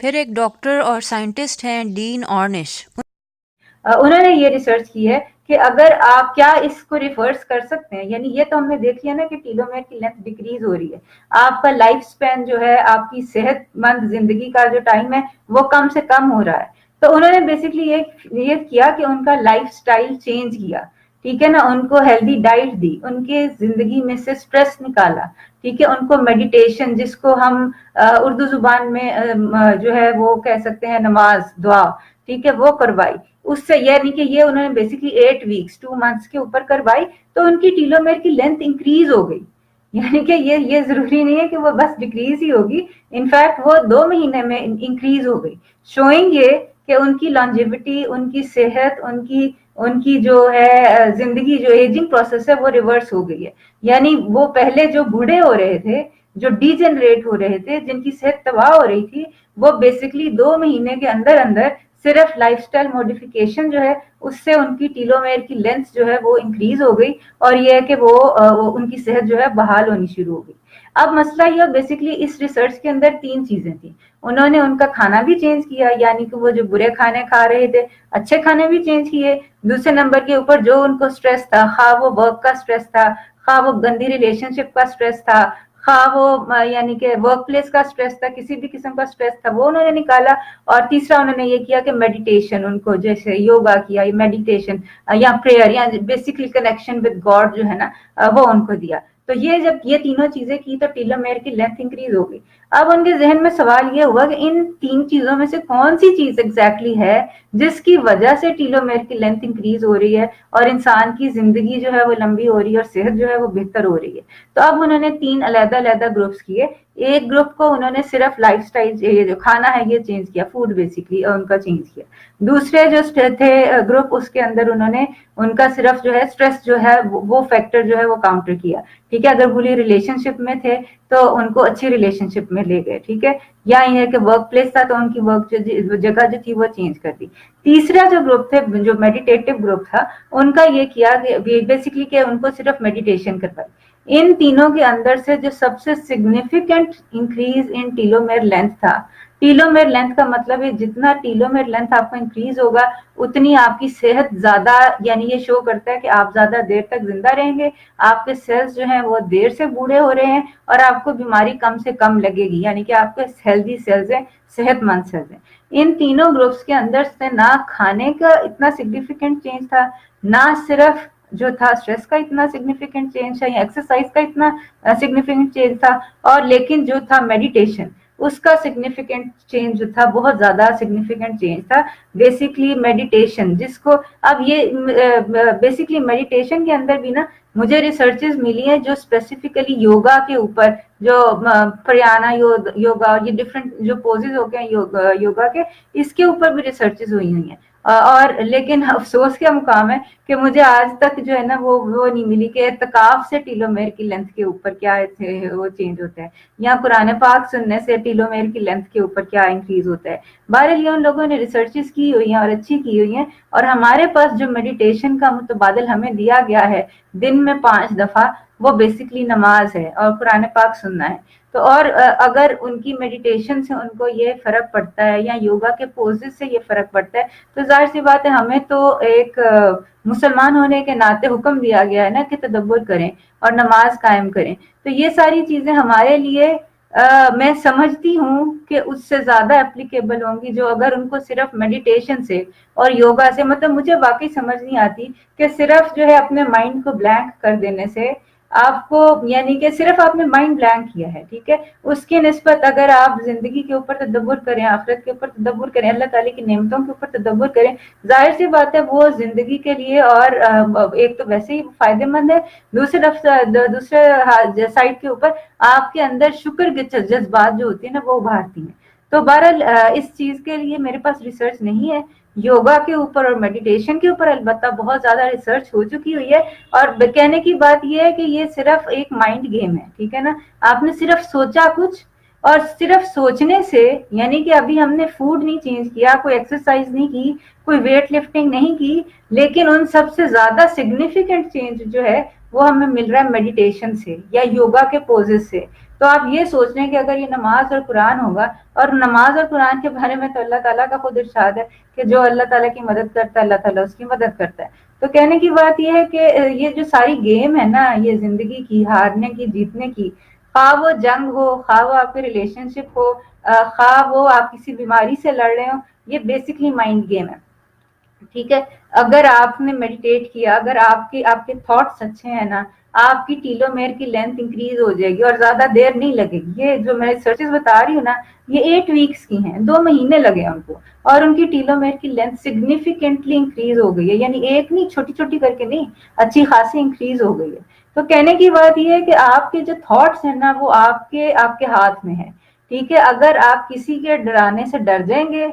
پھر ایک ڈاکٹر اور سائنٹسٹ ہیں ڈین آرنش. انہوں نے یہ ریسرچ کی ہے کہ اگر آپ کیا اس کو ریورس کر سکتے ہیں، یعنی یہ تو ہم نے دیکھ لیا نا کہ ٹیلومیئر کی لینتھ ڈیکریز ہو رہی ہے، آپ کا لائف سپین جو ہے، آپ کی صحت مند زندگی کا جو ٹائم ہے وہ کم سے کم ہو رہا ہے. تو انہوں نے بیسکلی یہ کیا کہ ان کا لائف سٹائل چینج کیا، ٹھیک ہے نا، ان کو ہیلدی ڈائٹ دی، ان کے زندگی میں سے سٹریس نکالا، ٹھیک ہے، ان کو میڈیٹیشن جس کو ہم اردو زبان میں جو ہے وہ کہہ سکتے ہیں نماز دعا، ٹھیک ہے، وہ کروائی. اس سے یہ نہیں کہ یہ انہوں نے بیسکلی 8 ویکس 2 منتھس کے اوپر کروائی تو ان کی ٹیلومیئر کی لینتھ انکریز ہو گئی. یعنی کہ یہ ضروری نہیں ہے کہ وہ بس ڈیکریز ہی ہوگی، انفیکٹ وہ 2 مہینے میں انکریز ہو گئی، شوئنگ یہ کہ ان کی لانجیوٹی، ان کی صحت، ان کی جو ہے زندگی جو ایجنگ پروسیس ہے وہ ریورس ہو گئی ہے. یعنی وہ پہلے جو بوڑھے ہو رہے تھے، جو ڈی جنریٹ ہو رہے تھے، جن کی صحت تباہ ہو رہی تھی، وہ بیسکلی 2 مہینے کے اندر اندر صرف لائف سٹائل موڈیفیکیشن جو ہے اس سے ان کی ٹیلومیئر کی لینتھ جو ہے وہ انکریز ہو گئی، اور یہ ہے کہ وہ ان کی صحت جو ہے بحال ہونی شروع ہو گئی. اب مسئلہ یہ بیسکلی اس ریسرچ کے اندر 3 چیزیں تھیں. انہوں نے ان کا کھانا بھی چینج کیا، یعنی کہ وہ جو برے کھانے کھا رہے تھے اچھے کھانے بھی چینج کیے. دوسرے نمبر کے اوپر جو ان کو سٹریس تھا، خواہ وہ ورک کا سٹریس تھا، خواہ وہ گندی ریلیشن شپ کا سٹریس تھا، خواہ وہ یعنی کہ ورک پلیس کا سٹریس تھا، کسی بھی قسم کا سٹریس تھا، وہ انہوں نے نکالا. اور تیسرا انہوں نے یہ کیا کہ میڈیٹیشن، ان کو جیسے یوگا کیا، میڈیٹیشن یا پریئر یا بیسکلی کنیکشن ود گاڈ جو ہے نا وہ ان کو دیا. تو یہ جب یہ تینوں چیزیں کی تو ٹیلومیئر کی لینتھ انکریز ہو گئی. اب ان کے ذہن میں سوال یہ ہوا کہ ان 3 چیزوں میں سے کون سی چیز ایگزیکٹلی ہے جس کی وجہ سے ٹیلومیئر کی لینتھ انکریز ہو رہی ہے اور انسان کی زندگی جو ہے وہ لمبی ہو رہی ہے اور صحت جو ہے وہ بہتر ہو رہی ہے. تو اب انہوں نے 3 علیحدہ علیحدہ گروپس کیے. ایک گروپ کو انہوں نے صرف لائف سٹائل، یہ جو کھانا ہے یہ چینج کیا، فوڈ بیسکلی ان کا چینج کیا. دوسرے جو تھے گروپ، اس کے اندر انہوں نے ان کا صرف جو ہے سٹریس جو ہے وہ فیکٹر جو ہے وہ کاؤنٹر کیا، ٹھیک ہے. اگر بری ریلیشن شپ میں تھے تو ان کو اچھی ریلیشن شپ میں لے گئے، ٹھیک ہے. یا یہ ہے کہ ورک پلیس تھا تو ان کی ورک جگہ جو تھی وہ چینج کر دی. تیسرا جو گروپ تھے، جو میڈیٹیٹو گروپ تھا، ان کا یہ کیا کہ بیسکلی کہ ان کو صرف میڈیٹیشن کروائی. ان تینوں کے اندر سے جو سب سے سگنیفیکنٹ انکریز ان ٹیلومیئر لینتھ تھا، ٹیلومیئر لینتھ کا مطلب ہے جتنا ٹیلومیئر لینتھ آپ کو انکریز ہوگا اتنی آپ کی صحت زیادہ، یعنی یہ شو کرتا ہے کہ آپ زیادہ دیر تک زندہ رہیں گے، آپ کے سیلز جو ہیں وہ دیر سے بوڑھے ہو رہے ہیں، اور آپ کو بیماری کم سے کم لگے گی، یعنی کہ آپ کے ہیلدی سیلز ہیں، صحت مند سیلز ہیں. ان تینوں گروپس کے اندر سے نہ کھانے کا اتنا سگنیفیکنٹ چینج تھا، نہ صرف جو تھا اسٹریس کا اتنا سگنیفیکنٹ چینج تھا یا ایکسرسائز کا اتنا سگنیفیکنٹ چینج تھا، اور لیکن جو تھا میڈیٹیشن اس کا سگنیفیکنٹ چینج جو تھا بہت زیادہ سگنیفیکنٹ چینج تھا. بیسکلی میڈیٹیشن جس کو اب یہ بیسکلی میڈیٹیشن کے اندر بھی نا مجھے ریسرچز ملی ہیں جو اسپیسیفکلی یوگا کے اوپر، جو پریانا یوگا، یہ ڈفرینٹ جو پوزز ہو گئے یوگا کے، اس کے اوپر بھی ریسرچز ہوئی ہیں. اور لیکن افسوس کا مقام ہے کہ مجھے آج تک جو ہے نا وہ نہیں ملی کہ اعتکاف سے ٹیلومیئر کی لینتھ کے اوپر کیا وہ چینج ہوتا ہے، یا قرآن پاک سننے سے ٹیلومیئر کی لینتھ کے اوپر کیا انکریز ہوتا ہے. بہرحال یہ ان لوگوں نے ریسرچز کی ہوئی ہیں اور اچھی کی ہوئی ہیں. اور ہمارے پاس جو میڈیٹیشن کا متبادل ہمیں دیا گیا ہے دن میں 5 دفعہ، وہ بیسکلی نماز ہے اور قرآن پاک سننا ہے. تو اور اگر ان کی میڈیٹیشن سے ان کو یہ فرق پڑتا ہے یا یوگا کے پوزز سے یہ فرق پڑتا ہے تو ظاہر سی بات ہے ہمیں تو ایک مسلمان ہونے کے ناطے حکم دیا گیا ہے نا کہ تدبر کریں اور نماز قائم کریں. تو یہ ساری چیزیں ہمارے لیے میں سمجھتی ہوں کہ اس سے زیادہ اپلیکیبل ہوں گی جو اگر ان کو صرف میڈیٹیشن سے اور یوگا سے، مطلب مجھے واقعی سمجھ نہیں آتی کہ صرف جو ہے اپنے مائنڈ کو بلینک کر دینے سے آپ کو، یعنی کہ صرف آپ نے مائنڈ بلینک کیا ہے، ٹھیک ہے، اس کی نسبت اگر آپ زندگی کے اوپر تدبر کریں، آخرت کے اوپر تدبر کریں، اللہ تعالیٰ کی نعمتوں کے اوپر تدبر کریں، ظاہر سی بات ہے وہ زندگی کے لیے اور ایک تو ویسے ہی فائدے مند ہے، دوسرے سائڈ کے اوپر آپ کے اندر شکر کے جذبات جو ہوتی ہیں نا وہ ابھارتی ہیں. تو بہرحال اس چیز کے لیے میرے پاس ریسرچ نہیں ہے. یوگا کے اوپر اور میڈیٹیشن کے اوپر البتہ بہت زیادہ ریسرچ ہو چکی ہوئی ہے، اور کہنے کی بات یہ ہے کہ یہ صرف ایک مائنڈ گیم ہے، ٹھیک ہے نا. آپ نے صرف سوچا کچھ، اور صرف سوچنے سے، یعنی کہ ابھی ہم نے فوڈ نہیں چینج کیا، کوئی ایکسرسائز نہیں کی، کوئی ویٹ لفٹنگ نہیں کی، لیکن ان سب سے زیادہ سگنیفیکنٹ چینج جو ہے وہ ہمیں مل رہا ہے میڈیٹیشن سے یا یوگا کے پوزز سے. تو تو آپ یہ سوچ رہے ہیں کہ اگر یہ نماز اور قرآن ہوگا، اور نماز اور قرآن کے بارے میں تو اللہ تعالیٰ کا خود ارشاد ہے کہ جو اللہ تعالیٰ کی مدد کرتا ہے اللہ تعالیٰ اس کی مدد کرتا ہے. تو کہنے کی بات یہ ہے کہ یہ جو ساری گیم ہے نا، یہ زندگی کی ہارنے کی جیتنے کی، خواہ وہ جنگ ہو، خواہ وہ آپ کے ریلیشن شپ ہو، خواہ وہ آپ کسی بیماری سے لڑ رہے ہو، یہ بیسکلی مائنڈ گیم ہے. ٹھیک ہے. اگر آپ نے میڈیٹیٹ کیا، اگر آپ کے تھاٹس اچھے ہیں نا، آپ کی ٹیلومیر کی لینتھ انکریز ہو جائے گی اور زیادہ دیر نہیں لگے گی. یہ جو میں ریسرچز بتا رہی ہوں نا، یہ 8 ویکس کی ہیں، 2 مہینے لگے ان کو، اور ان کی ٹیلومیر کی لینتھ سگنیفیکنٹلی انکریز ہو گئی ہے. یعنی ایک نہیں، چھوٹی چھوٹی کر کے نہیں، اچھی خاصی انکریز ہو گئی ہے. تو کہنے کی بات یہ ہے کہ آپ کے جو تھاٹس ہیں نا، وہ آپ کے ہاتھ میں ہے. ٹھیک ہے. اگر آپ کسی کے ڈرانے سے ڈر جائیں گے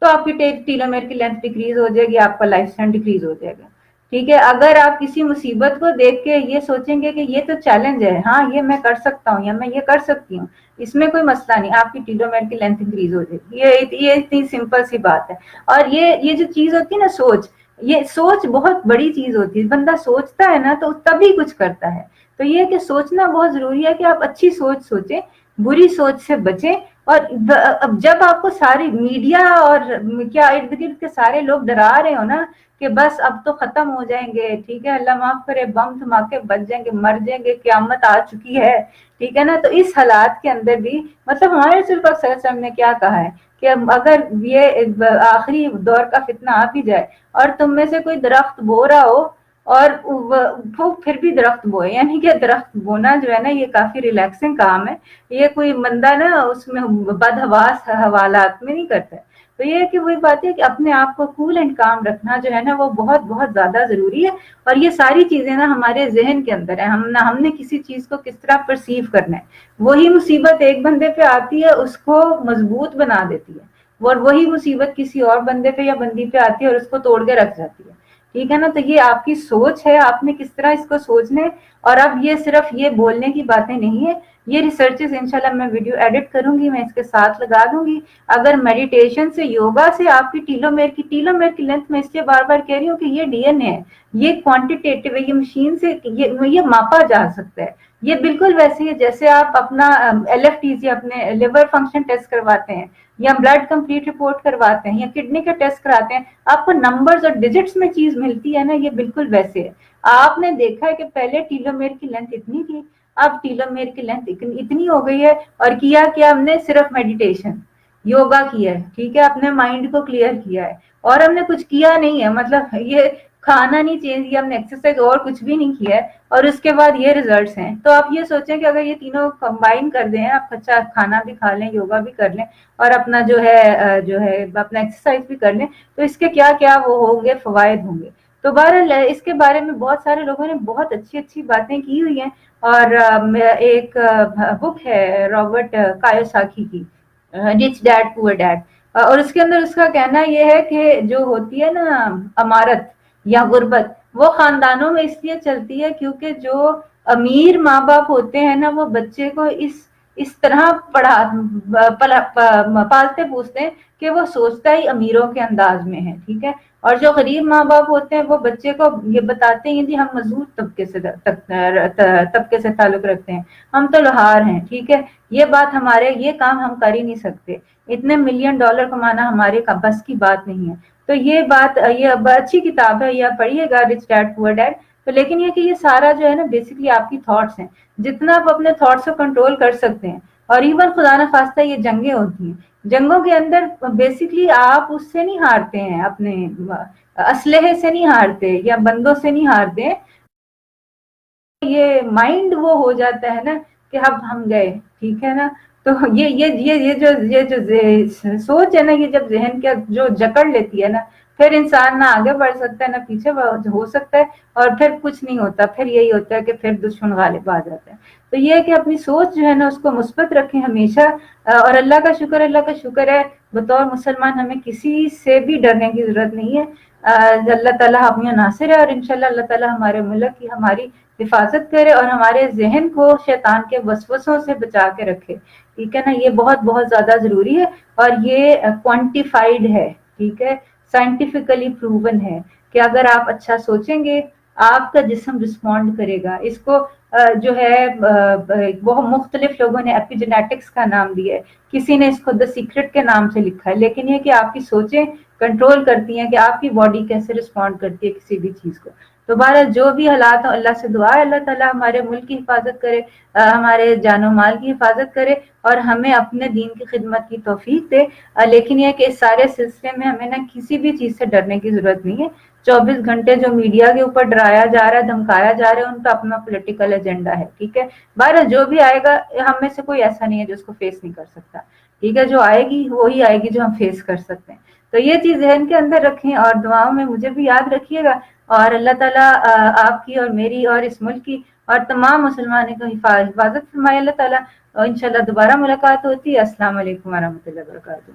تو آپ کی ٹیلومیر کی لینتھ ڈیکریز ہو جائے گی، آپ کا لائف اسپین ڈیکریز ہو جائے گا. ٹھیک ہے. اگر آپ کسی مصیبت کو دیکھ کے یہ سوچیں گے کہ یہ تو چیلنج ہے، ہاں یہ میں کر سکتا ہوں یا میں یہ کر سکتی ہوں، اس میں کوئی مسئلہ نہیں، آپ کی ٹیلومیر کی لینتھ انکریز ہو جائے گی. یہ اتنی سمپل سی بات ہے. اور یہ جو چیز ہوتی ہے نا، یہ سوچ بہت بڑی چیز ہوتی ہے. بندہ سوچتا ہے نا تو تبھی کچھ کرتا ہے. تو یہ کہ سوچنا بہت ضروری ہے کہ آپ اچھی سوچ سوچیں، بری سوچ سے بچیں. اور جب آپ کو ساری میڈیا اور کیا ارد گرد کے سارے لوگ ڈرا رہے ہو نا کہ بس اب تو ختم ہو جائیں گے، ٹھیک ہے، اللہ معاف کرے، بم دھماکے بچ جائیں گے، مر جائیں گے، قیامت آ چکی ہے، ٹھیک ہے نا. تو اس حالات کے اندر بھی مطلب ہمارے رسول پاک صلی اللہ علیہ وسلم نے کیا کہا ہے کہ اگر یہ آخری دور کا فتنہ آ بھی جائے اور تم میں سے کوئی درخت بو رہا ہو اور وہ پھر بھی درخت بوئے، یعنی کہ درخت بونا جو ہے نا، یہ کافی ریلیکسنگ کام ہے. یہ کوئی بندہ نا اس میں بدحواس حوالات میں نہیں کرتا ہے. تو یہ ہے کہ وہی بات ہے کہ اپنے آپ کو کول اینڈ کام رکھنا جو ہے نا، وہ بہت بہت زیادہ ضروری ہے. اور یہ ساری چیزیں نا ہمارے ذہن کے اندر ہے. ہم نے کسی چیز کو کس طرح پرسیو کرنا ہے. وہی مصیبت ایک بندے پہ آتی ہے، اس کو مضبوط بنا دیتی ہے، اور وہی مصیبت کسی اور بندے پہ یا بندی پہ آتی ہے اور اس کو توڑ کے رکھ جاتی ہے. ٹھیک ہے نا. تو یہ آپ کی سوچ ہے، آپ نے کس طرح اس کو سوچنا ہے. اور اب یہ صرف یہ بولنے کی باتیں نہیں ہے، یہ ریسرچز انشاءاللہ میں ویڈیو ایڈٹ کروں گی، میں اس کے ساتھ لگا دوں گی. اگر میڈیٹیشن سے، یوگا سے آپ کی ٹیلومیر کی لینتھ میں اس لیے بار بار کہہ رہی ہوں کہ یہ ڈی این اے ہے، یہ کوانٹیٹیو ہے، یہ مشین سے یہ ماپا جا سکتا ہے. یہ بالکل ویسے ہی جیسے آپ اپنا ایل ایف ٹی سی، اپنے لیور فنکشن ٹیسٹ کرواتے ہیں، یا بلڈ کمپلیٹ رپورٹ کرواتے ہیں، یا کڈنی کا ٹیسٹ کراتے ہیں، آپ کو نمبرز اور ڈیجٹس میں چیز ملتی ہے نا، یہ بالکل ویسے ہے. آپ نے دیکھا ہے کہ پہلے ٹیلومیر کی لینتھ اتنی تھی، اب ٹیلومیر کی لینتھ اتنی ہو گئی ہے. اور کیا ہم نے صرف میڈیٹیشن، یوگا کیا ہے، ٹھیک ہے، اپنے مائنڈ کو کلیئر کیا ہے، اور ہم نے کچھ کیا نہیں ہے. مطلب یہ کھانا نہیں چینج کیا ہم نے، ایکسرسائز اور کچھ بھی نہیں کیا ہے، اور اس کے بعد یہ ریزلٹس ہیں. تو آپ یہ سوچیں کہ اگر یہ تینوں کمبائن کر دیں، آپ اچھا کھانا بھی کھا لیں، یوگا بھی کر لیں، اور اپنا جو ہے اپنا ایکسرسائز بھی کر لیں، تو اس کے کیا کیا وہ ہوں گے، فوائد ہوں گے. تو بہرحال اس کے بارے میں بہت سارے لوگوں نے بہت اچھی اچھی باتیں کی ہوئی ہیں. اور ایک بک ہے رابرٹ کایوساکی کی، رچ ڈیڈ پور ڈیڈ، اور اس کے اندر اس کا کہنا یہ ہے کہ جو ہوتی ہے نا امارت یا غربت، وہ خاندانوں میں اس لیے چلتی ہے کیونکہ جو امیر ماں باپ ہوتے ہیں نا، وہ بچے کو اس طرح پالتے پوستے ہیں کہ وہ سوچتا ہی امیروں کے انداز میں ہے. ٹھیک ہے. اور جو غریب ماں باپ ہوتے ہیں وہ بچے کو یہ بتاتے ہیں جی ہم مزدور طبقے سے تعلق رکھتے ہیں، ہم تو لوہار ہیں، ٹھیک ہے، یہ کام ہم کر ہی نہیں سکتے، اتنے $1,000,000 کمانا ہمارے بس کی بات نہیں ہے. تو یہ اچھی کتاب ہے، یہ پڑھیے گا، رچ ڈیڈ پور ڈیڈ. تو لیکن یہ کہ یہ سارا جو ہے نا بیسکلی آپ کی تھاٹس ہیں. جتنا آپ اپنے تھاٹس کو کنٹرول کر سکتے ہیں، اور ایون خدا نہ خواستہ یہ جنگیں ہوتی ہیں، جنگوں کے اندر بیسکلی آپ اس سے نہیں ہارتے ہیں، اپنے اسلحے سے نہیں ہارتے یا بندوں سے نہیں ہارتے. یہ مائنڈ وہ ہو جاتا ہے نا کہ اب ہم گئے، ٹھیک ہے نا. تو یہ جو سوچ ہے نا، یہ جب ذہن کے جو جکڑ لیتی ہے نا، پھر انسان نہ آگے بڑھ سکتا ہے نہ پیچھے ہو سکتا ہے، اور پھر کچھ نہیں ہوتا. پھر یہی ہوتا ہے کہ پھر دشمن غالب آ جاتا ہے. تو یہ ہے کہ اپنی سوچ جو ہے نا اس کو مثبت رکھیں ہمیشہ. اور اللہ کا شکر ہے بطور مسلمان ہمیں کسی سے بھی ڈرنے کی ضرورت نہیں ہے. اللہ تعالیٰ ہمیں ناصر ہے، اور انشاءاللہ اللہ تعالیٰ ہمارے ملک کی، ہماری حفاظت کرے، اور ہمارے ذہن کو شیطان کے وسوسوں سے بچا کے رکھے. ٹھیک ہے نا. یہ بہت بہت زیادہ ضروری ہے، اور یہ کوانٹیفائڈ ہے، ٹھیک ہے، سائنٹیفکلی پروون ہے کہ اگر آپ اچھا سوچیں گے آپ کا جسم رسپونڈ کرے گا. اس کو جو ہے بہت مختلف لوگوں نے ایپی جینیٹکس کا نام دیا ہے، کسی نے اس کو دا سیکرٹ کے نام سے لکھا ہے، لیکن یہ کہ آپ کی سوچیں کنٹرول کرتی ہیں کہ آپ کی باڈی کیسے رسپونڈ کرتی ہے کسی بھی چیز کو۔ تو بہرحال جو بھی حالات ہوں، اللہ سے دعا ہے اللہ تعالیٰ ہمارے ملک کی حفاظت کرے، ہمارے جان و مال کی حفاظت کرے اور ہمیں اپنے دین کی خدمت کی توفیق دے۔ لیکن یہ کہ اس سارے سلسلے میں ہمیں نہ کسی بھی چیز سے ڈرنے کی ضرورت نہیں ہے۔ 24 گھنٹے جو میڈیا کے اوپر ڈرایا جا رہا ہے، دھمکایا جا رہا ہے، ان کا اپنا پولیٹیکل ایجنڈا ہے، ٹھیک ہے۔ بہرحال جو بھی آئے گا، ہم میں سے کوئی ایسا نہیں ہے جو اس کو فیس نہیں کر سکتا، ٹھیک ہے۔ جو آئے گی وہی آئے گی جو ہم فیس کر سکتے ہیں۔ تو یہ چیز ذہن کے اندر رکھیں اور دعاؤں میں مجھے بھی یاد رکھیے گا، اور اللہ تعالیٰ آپ کی اور میری اور اس ملک کی اور تمام مسلمانوں کی حفاظت فرمائے اللہ تعالیٰ۔ اور انشاءاللہ دوبارہ ملاقات ہوتی ہے۔ السلام علیکم ورحمۃ اللہ وبرکاتہ۔